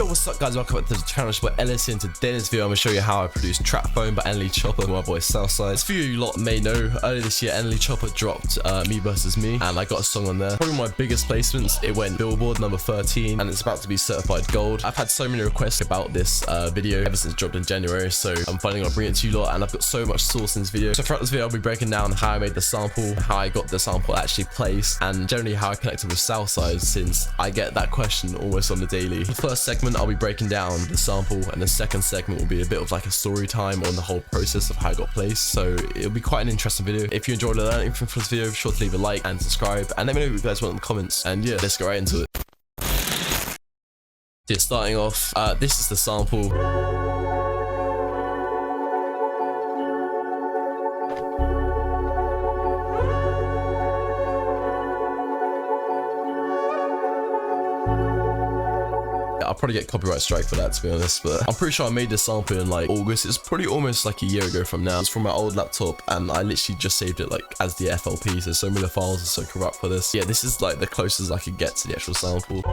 Yo, what's up guys, welcome back to the channel. It's your boy Ellis. In today's video I'm going to show you how I produce Trap Phone by NLE Choppa with my boy Southside. As few of you lot may know, earlier this year NLE Choppa dropped Me vs Me, and I got a song on there. Probably my biggest placements. It went Billboard number 13 and it's about to be certified gold. I've had so many requests about this video ever since it dropped in January, so I'm finally going to bring it to you lot, and I've got so much source in this video. So throughout this video I'll be breaking down how I made the sample, how I got the sample actually placed, and generally how I connected with Southside, since I get that question almost on the daily. The first segment I'll be breaking down the sample, and the second segment will be a bit of like a story time on the whole process of how I got placed. So it'll be quite an interesting video. If you enjoyed learning from this video, be sure to leave a like and subscribe, and let me know what you guys want in the comments. And yeah, let's get right into it. So starting off, this is the sample. I'll probably get copyright strike for that, to be honest, but I'm pretty sure I made this sample in like August. It's probably almost like a year ago from now. It's from my old laptop and I literally just saved it like as the FLP, so some of the files are so corrupt for this. Yeah, this is like the closest I could get to the actual sample.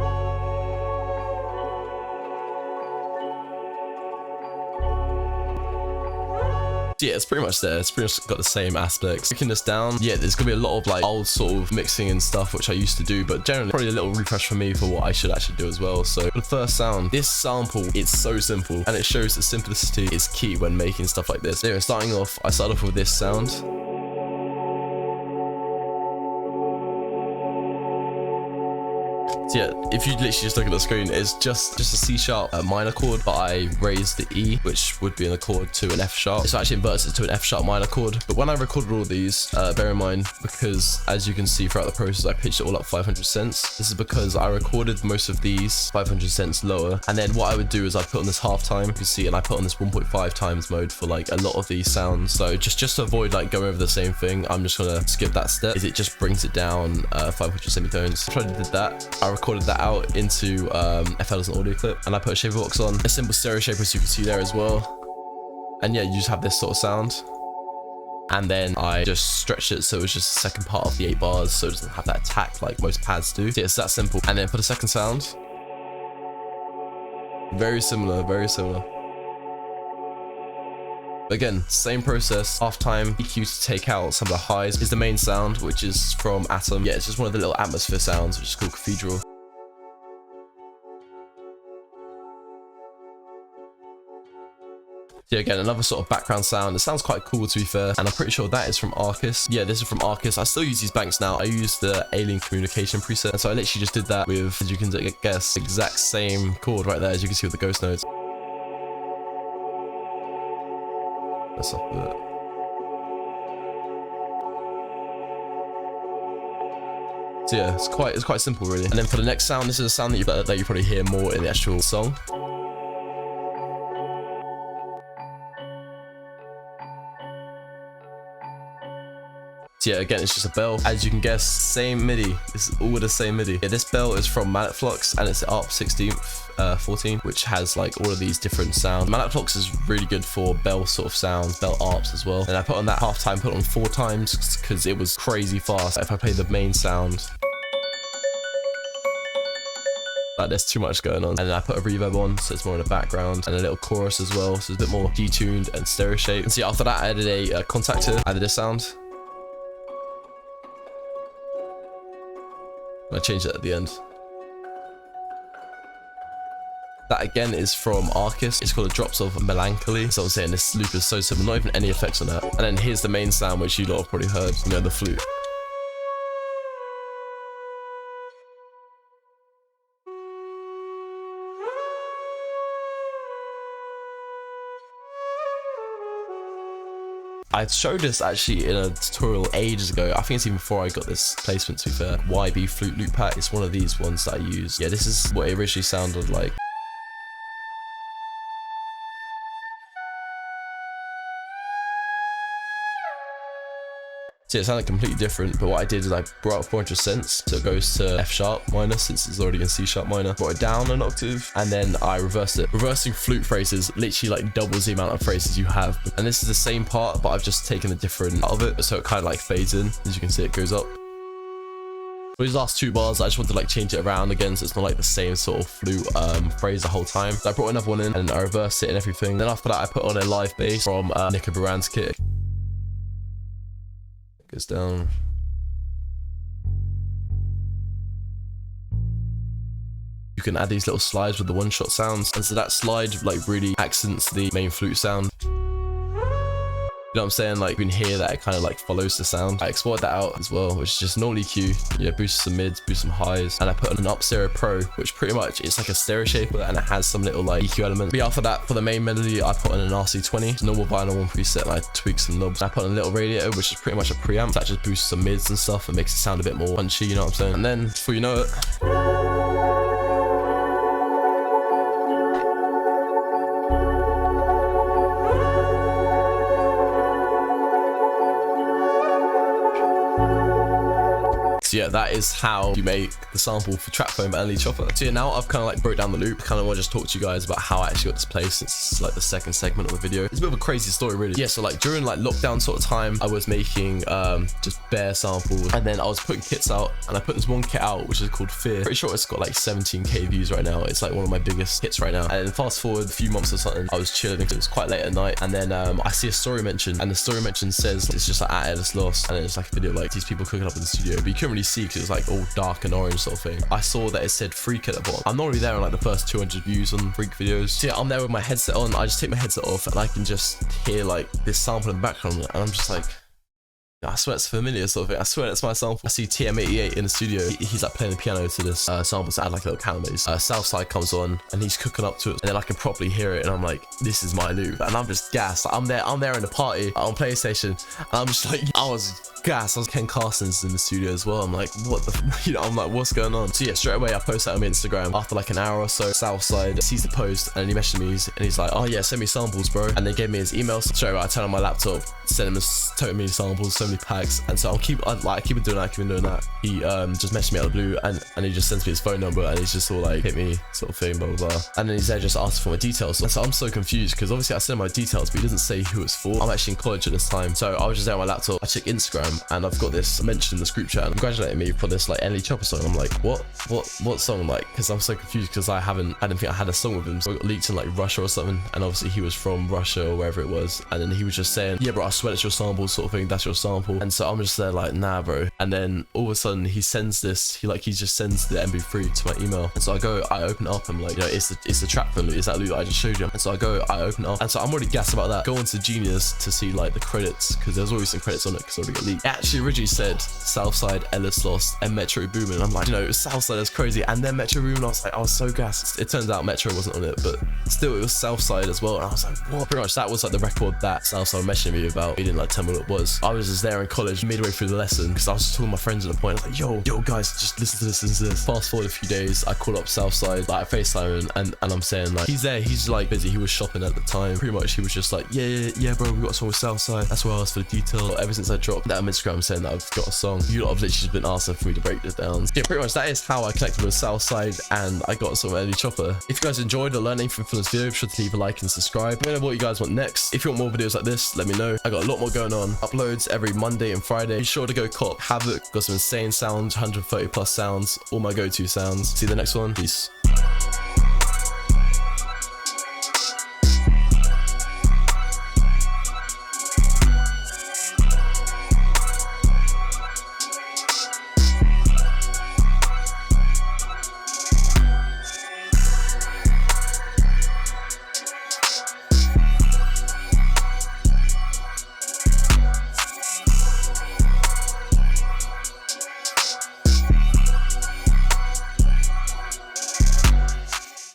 Yeah, it's pretty much there. It's pretty much got the same aspects. Breaking this down, yeah, there's gonna be a lot of like old sort of mixing and stuff which I used to do, but generally probably a little refresh for me for what I should actually do as well. So for the first sound, this sample, it's so simple, and it shows that simplicity is key when making stuff like this. Anyway, starting off, I start off with this sound. So yeah, if you literally just look at the screen, it's just a C sharp minor chord, but I raised the E, which would be in a chord, to an F sharp. So actually inverts it to an F sharp minor chord. But when I recorded all these, bear in mind, because as you can see throughout the process, I pitched it all up 500 cents. This is because I recorded most of these 500 cents lower. And then what I would do is I put on this halftime, you can see, and I put on this 1.5 times mode for like a lot of these sounds. So just to avoid like going over the same thing, I'm just gonna skip that step, is it just brings it down 500 semitones. I did that. I recorded that out into FL as an audio clip, and I put a shaper box on, a simple stereo shaper, as you can see there as well. And yeah, you just have this sort of sound, and then I just stretched it so it was just the second part of the 8 bars, so it doesn't have that attack like most pads do. So yeah, it's that simple. And then for the second sound, very similar. Again, same process, halftime, EQ to take out some of the highs, is the main sound, which is from Atom. Yeah, it's just one of the little atmosphere sounds, which is called Cathedral. Yeah, again, another sort of background sound. It sounds quite cool, to be fair, and I'm pretty sure that is from Arcus. Yeah, this is from Arcus. I still use these banks now. I use the alien communication preset, and so I literally just did that with, as you can guess, exact same chord right there, as you can see with the ghost notes. That's up with it. So yeah, it's quite simple really. And then for the next sound, this is a sound that you probably hear more in the actual song. So yeah, again, it's just a bell. As you can guess, same MIDI. It's all the same MIDI. Yeah, this bell is from Mallet Flux, and it's the ARP 16th 14, which has like all of these different sounds. Mallet Flux is really good for bell sort of sounds, bell ARPs as well. And I put on that halftime, put on 4 times because it was crazy fast. If I play the main sound, like there's too much going on, and then I put a reverb on, so it's more in the background, and a little chorus as well, so it's a bit more detuned and stereo shaped. And so yeah, after that I added a contactor, added this sound. I changed it at the end. That again is from Arcus. It's called a Drops of Melancholy. So I'm saying this loop is so simple, not even any effects on that. And then here's the main sound, which you lot have probably heard, you know, the flute. I showed this actually in a tutorial ages ago. I think it's even before I got this placement, to be fair. YB Flute Loop Pack. It's one of these ones that I use. Yeah, this is what it originally sounded like. So it sounded completely different, but what I did is I brought up 400 cents, so it goes to F sharp minor since it's already in C sharp minor. Brought it down an octave, and then I reversed it. Reversing flute phrases literally like doubles the amount of phrases you have. And this is the same part, but I've just taken a different part of it, so it kind of like fades in. As you can see, it goes up. For these last 2 bars, I just wanted to like change it around again, so it's not like the same sort of flute phrase the whole time. So I brought another one in and I reversed it and everything. Then after that, I put on a live bass from Nick Baran's kit. It goes down. You can add these little slides with the one-shot sounds, and so that slide like really accents the main flute sound. You know what I'm saying? Like you can hear that it kind of like follows the sound. I exported that out as well, which is just an EQ. Yeah, boost some mids, boost some highs, and I put on an Up Stereo Pro, which pretty much it's like a stereo shaper and it has some little like EQ element. But after that, for the main melody, I put on an RC20, normal vinyl one preset, and I tweaked some knobs. And I put on a little radiator, which is pretty much a preamp that just boosts some mids and stuff and makes it sound a bit more punchy. You know what I'm saying? And then before you know it. So yeah, that is how you make the sample for Trap Phone by NLE Choppa. So yeah, now I've kind of like broke down the loop. I kind of want to just talk to you guys about how I actually got this place, since it's like the second segment of the video. It's a bit of a crazy story really. Yeah, so like during like lockdown sort of time, I was making just bare samples, and then I was putting kits out, and I put this one kit out which is called Fear. Pretty sure it's got like 17k views right now. It's like one of my biggest hits right now. And then fast forward a few months or something, I was chilling, it was quite late at night, and then I see a story mention, and the story mention says it's just like at Ellis Lost, and it's like a video of like these people cooking up in the studio, but you couldn't really see because it was like all dark and orange sort of thing. I saw that it said Freak at the bottom. I'm not really there on like the first 200 views on Freak videos. So yeah, I'm there with my headset on. I just take my headset off and I can just hear like this sample in the background, and I'm just like, I swear it's familiar sort of thing. I swear that's my sample. I see TM88 in the studio. He's like playing the piano to this sample to add like a little counter bass. Southside comes on and he's cooking up to it, and then I can properly hear it, and I'm like, this is my loop, and I'm just gassed. Like, I'm there in the party on PlayStation, and I'm just like, I was gassed. I was Ken Carson's in the studio as well. I'm like, what the, you know, I'm like, what's going on? So yeah, straight away I post that on my Instagram. After like an hour or so, Southside sees the post and he messaged me and he's like, oh yeah, send me samples, bro. And they gave me his email. So straight away I turn on my laptop, send him so many samples, so many packs, and so I keep on doing that. He just messaged me out of the blue, and he just sends me his phone number, and he's just all like, hit me sort of thing, blah blah blah. And then he's there just asking for my details. And so I'm so confused because obviously I sent him my details, but he doesn't say who it's for. I'm actually in college at this time, so I was just there on my laptop. I check Instagram, and I've got this mention in the group chat congratulating me for this like NLE Choppa song. I'm like, what song? Like, because I'm so confused because I didn't think I had a song with him, so I got leaked in like Russia or something, and obviously he was from Russia or wherever it was, and then he was just saying, yeah bro, I swear it's your sample sort of thing, that's your sample. And so I'm just there like, nah bro. And then all of a sudden he sends this, he just sends the MP3 to my email, and so I open it up, I'm like, you know, it's the Trap Phone loop, it's that loop I just showed you. And so I open it up, and so I'm already gassed about that. Go on to Genius to see like the credits, because there's always some credits on it because it already got leaked. It actually originally said Southside, Ellis Lost, and Metro Boomin. I'm like, you know, it was Southside, that's crazy, and then Metro Boomin. I was so gassed. It turns out Metro wasn't on it, but still it was Southside as well, and I was like, what? Pretty much that was like the record that Southside mentioned me about. He didn't like tell me what it was. I was just there in college midway through the lesson because I was just talking to my friends at the point. I was like, yo guys, just listen to this. Fast forward a few days, I call up Southside, like I FaceTime him, and I'm saying like, he's there, he's like busy, he was shopping at the time. Pretty much he was just like, yeah bro, we got a song with Southside, that's why I asked for the detail. Ever since I dropped that on Instagram saying that I've got a song, you lot have literally just been asking for me to break this down. Yeah, pretty much that is how I connected with Southside, and I got some NLE Choppa. If you guys enjoyed or learned anything from this video, be sure to leave a like and subscribe. Let me know what you guys want next. If you want more videos like this, let me know. I got a lot more going on. Uploads every Monday and Friday. Be sure to go cop Havoc. Got some insane sounds, 130 plus sounds, all my go-to sounds. See you in the next one. Peace.